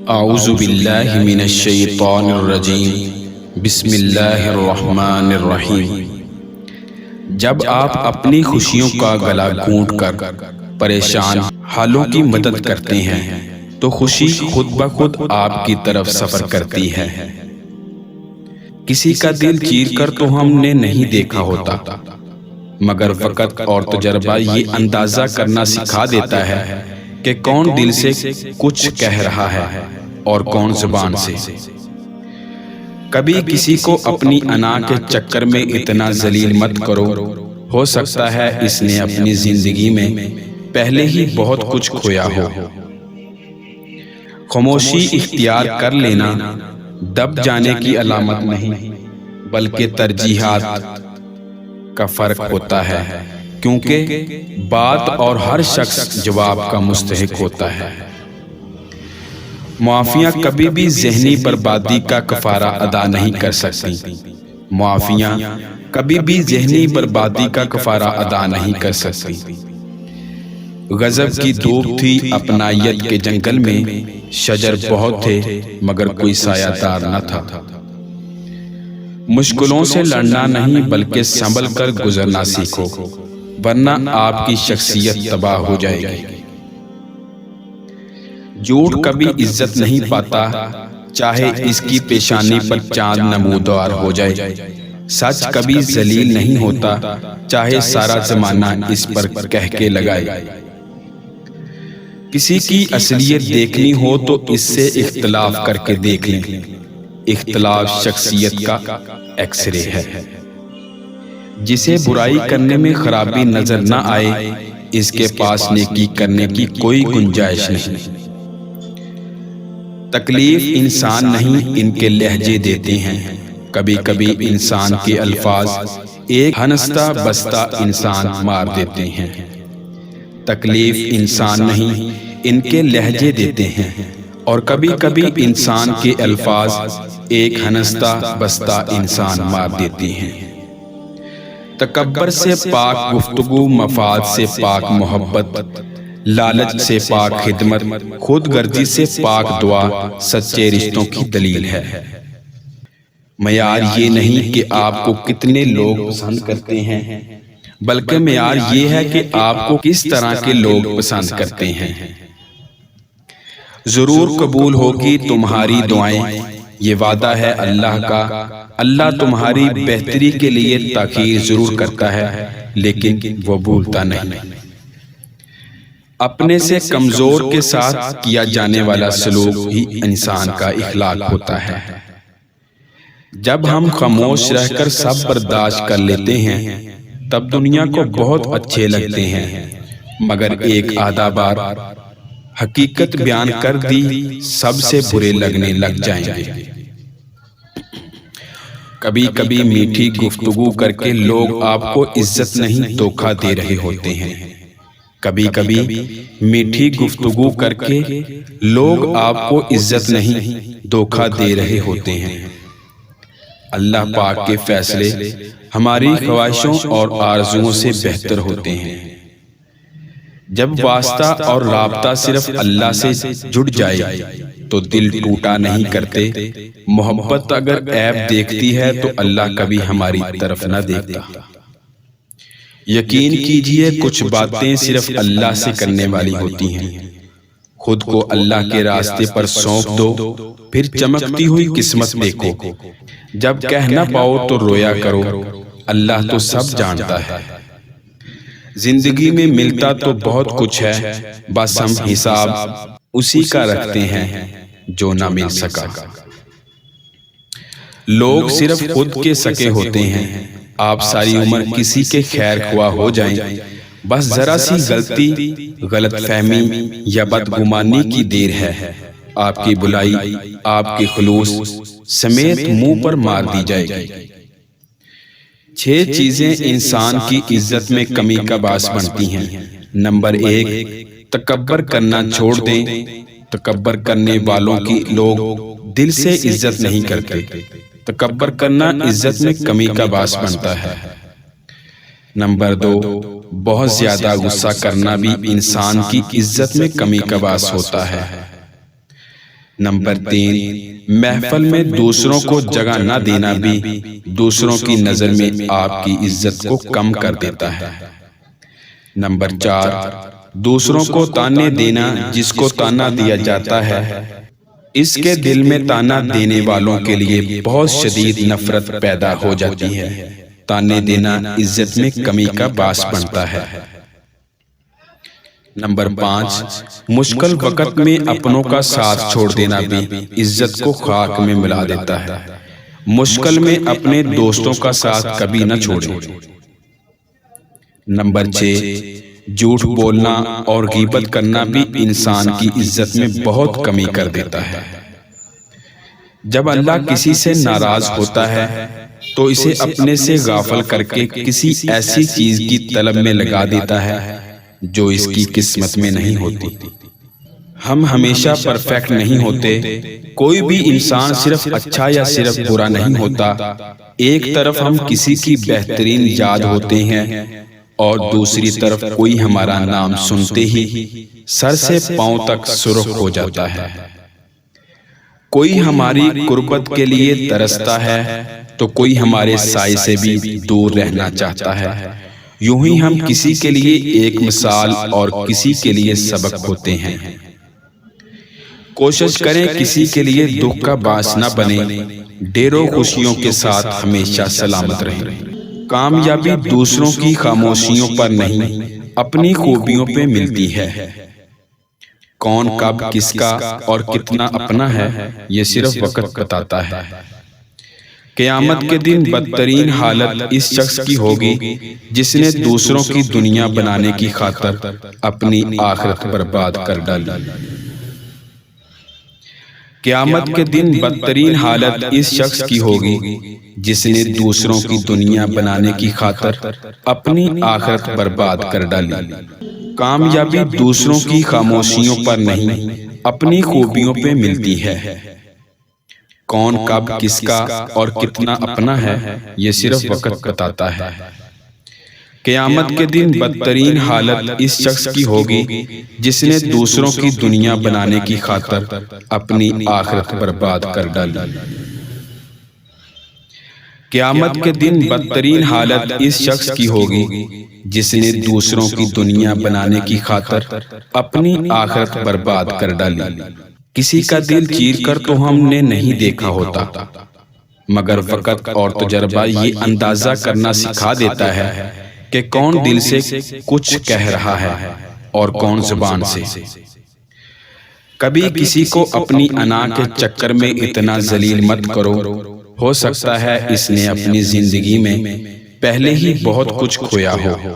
اعوذ باللہ من الشیطان الرجیم بسم اللہ الرحمن الرحیم۔ جب آپ اپنی خوشیوں کا گلا گھونٹ کر پریشان حالوں کی مدد کرتے ہیں تو خوشی خود بخود آپ کی طرف سفر کرتی ہے۔ کسی کا دل چیر کر تو ہم نے نہیں دیکھا ہوتا، مگر وقت اور تجربہ یہ اندازہ کرنا سکھا دیتا ہے کہ کون دل سے کچھ کہہ رہا ہے اور کون زبان سے۔ کبھی کسی کو اپنی انا کے چکر میں اتنا ذلیل مت کرو، ہو سکتا ہے اس نے اپنی زندگی میں پہلے ہی بہت کچھ کھویا ہو۔ خاموشی اختیار کر لینا دب جانے کی علامت نہیں، بلکہ ترجیحات کا فرق ہوتا ہے، کیونکہ بات اور ہر شخص جواب کا مستحق ہوتا ہے۔ معافیاں کبھی بھی ذہنی بربادی کا کفارہ ادا نہیں کر سکتی۔ معافیاں کبھی بھی ذہنی بربادی کا کفارہ ادا نہیں کر سکتی۔ غضب کی دھوپ تھی اپنائیت کے جنگل میں، شجر بہت تھے مگر کوئی سایہ دار نہ تھا۔ مشکلوں سے لڑنا نہیں بلکہ سنبھل کر گزرنا سیکھو، ورنہ آپ کی شخصیت تباہ ہو جائے گی۔ جھوٹ کبھی عزت نہیں پاتا، چاہے اس کی پیشانی پر چاند نمودار ہو جائے۔ سچ کبھی ذلیل نہیں ہوتا، چاہے سارا زمانہ اس پر کہہ کے لگائے۔ کسی کی اصلیت دیکھنی ہو تو اس سے اختلاف کر کے دیکھ لیں۔ اختلاف شخصیت کا ایکس رے ہے۔ جسے برائی کرنے میں خرابی نظر نہ آئے، اس کے پاس نیکی کرنے کی کوئی گنجائش نہیں۔ تکلیف انسان نہیں ان کے لہجے دیتے ہیں۔ کبھی کبھی انسان کے الفاظ ایک ہنستا بستا انسان مار دیتے ہیں۔ تکلیف انسان نہیں ان کے لہجے دیتے ہیں، اور کبھی کبھی انسان کے الفاظ ایک ہنستا بستا انسان مار دیتی ہیں۔ تکبر سے پاک گفتگو، مفاد سے پاک محبت، لالچ سے پاک خدمت، خود غرضی سے پاک دعا سچے رشتوں کی دلیل ہے۔ معیار یہ نہیں کہ آپ کو کتنے لوگ پسند کرتے ہیں، بلکہ معیار یہ ہے کہ آپ کو کس طرح کے لوگ پسند کرتے ہیں۔ ضرور قبول ہوگی تمہاری دعائیں، یہ وعدہ ہے اللہ کا۔ اللہ تمہاری بہتری کے لیے تاخیر ضرور کرتا ہے، لیکن وہ بھولتا نہیں۔ اپنے سے کمزور کے ساتھ کیا جانے والا سلوک ہی انسان کا اخلاق ہوتا ہے۔ جب ہم خاموش رہ کر سب برداشت کر لیتے ہیں تب دنیا کو بہت اچھے لگتے ہیں، مگر ایک آدھا بار حقیقت بیان کر دی سب سے برے لگنے لگ جائیں گے۔ کبھی کبھی میٹھی گفتگو کر کے لوگ آپ کو عزت نہیں دھوکہ دے رہے ہوتے ہیں۔ کبھی کبھی میٹھی گفتگو کر کے لوگ آپ کو عزت نہیں دھوکہ دے رہے ہوتے ہیں۔ اللہ پاک کے فیصلے ہماری خواہشوں اور آرزوؤں سے بہتر ہوتے ہیں۔ جب واسطہ اور رابطہ صرف اللہ سے جڑ جائے تو دل ٹوٹا نہیں کرتے۔ محبت اگر عیب دیکھتی ہے تو اللہ کبھی ہماری طرف نہ دیکھتا۔ یقین کیجئے کچھ باتیں صرف اللہ سے کرنے والی ہوتی ہیں۔ خود کو اللہ کے راستے پر سونپ دو، پھر چمکتی ہوئی قسمت دیکھو۔ جب کہہ نہ پاؤ تو رویا کرو، اللہ تو سب جانتا ہے۔ زندگی میں ملتا تو بہت کچھ ہے، بس ہم حساب اسی کا رکھتے ہیں جو نہ مل سکا۔ لوگ صرف خود کے سکے ہوتے ہیں۔ آپ ساری عمر کسی کے خیر خواہ ہو جائیں، بس ذرا سی غلطی، غلط فہمی یا بدگمانی کی دیر ہے، آپ کی بلائی، آپ کے خلوص سمیت منہ پر مار دی جائے گی۔ 6 چیزیں انسان کی عزت میں کمی کا باعث بنتی ہیں۔ نمبر 1، تکبر کرنا چھوڑ دیں۔ تکبر کرنے والوں کی لوگ دل سے عزت نہیں کرتے۔ تکبر کرنا عزت میں کمی کا باعث بنتا ہے۔ نمبر 2، بہت زیادہ غصہ کرنا بھی انسان کی عزت میں کمی کا باعث ہوتا ہے۔ نمبر 3، محفل میں دوسروں کو جگہ نہ دینا بھی دوسروں کی نظر میں آپ کی عزت کو کم کر دیتا ہے۔ نمبر 4، دوسروں کو تانے دینا۔ جس کو تانا دیا جاتا ہے اس کے دل میں تانا دینے والوں کے لیے بہت شدید نفرت پیدا ہو جاتی ہے۔ تانے دینا عزت میں کمی کا باعث بنتا ہے۔ نمبر 5، مشکل وقت میں اپنوں کا ساتھ چھوڑ دینا بھی عزت کو خاک میں ملا دیتا ہے۔ مشکل میں اپنے دوستوں کا ساتھ کبھی نہ چھوڑیں۔ نمبر 6، جھوٹ بولنا اور غیبت کرنا بھی انسان کی عزت میں بہت کمی کر دیتا ہے۔ جب اللہ کسی سے ناراض ہوتا ہے تو اسے اپنے سے غافل کر کے کسی ایسی چیز کی طلب میں لگا دیتا ہے جو اس کی قسمت میں نہیں ہوتی۔ ہم ہمیشہ پرفیکٹ نہیں ہوتے۔ کوئی بھی انسان صرف اچھا یا صرف برا نہیں ہوتا۔ ایک طرف ہم کسی کی بہترین یاد ہوتے ہیں اور دوسری طرف کوئی ہمارا نام سنتے ہی سر سے پاؤں تک سرخ ہو جاتا ہے۔ کوئی ہماری قربت کے لیے ترستا ہے تو کوئی ہمارے سائے سے بھی دور رہنا چاہتا ہے۔ یوں ہی ہم کسی کے لیے ایک مثال اور کسی کے لیے سبق ہوتے ہیں۔ کوشش کریں کسی کے لیے دکھ کا باعث نہ بنے۔ ڈھیروں خوشیوں کے ساتھ ہمیشہ سلامت رہیں۔ کامیابی دوسروں کی خاموشیوں پر نہیں اپنی خوبیوں پہ ملتی ہے۔ کون کب کس کا اور کتنا اپنا ہے یہ صرف وقت بتاتا ہے۔ قیامت کے دن بدترین حالت اس شخص کی ہوگی جس نے دوسروں کی دنیا بنانے کی خاطر اپنی آخرت برباد کر ڈالی۔ قیامت کے دن بدترین حالت اس شخص کی ہوگی جس نے دوسروں کی دنیا بنانے کی خاطر اپنی آخرت برباد کر ڈالی۔ کامیابی دوسروں کی خاموشیوں پر نہیں اپنی خوبیوں پہ ملتی ہے۔ کون کب کس کا اور کتنا اپنا ہے یہ صرف وقت بتاتا ہے۔ قیامت کے دن بدترین حالت اس شخص کی ہوگی جس نے دوسروں کی دنیا بنانے کی خاطر اپنی آخرت برباد کر ڈالی۔ قیامت کے دن بدترین حالت اس شخص کی ہوگی جس نے دوسروں کی دنیا بنانے کی خاطر اپنی آخرت برباد کر ڈالی۔ کسی کا دل چیر کر تو ہم نے نہیں دیکھا ہوتا، مگر وقت اور تجربہ یہ اندازہ کرنا سکھا دیتا ہے کہ کون دل سے کچھ کہہ رہا ہے اور کون زبان سے۔ کبھی کسی کو اپنی انا کے چکر میں اتنا ذلیل مت کرو، ہو سکتا ہے اس نے اپنی زندگی میں پہلے ہی بہت کچھ کھویا ہو۔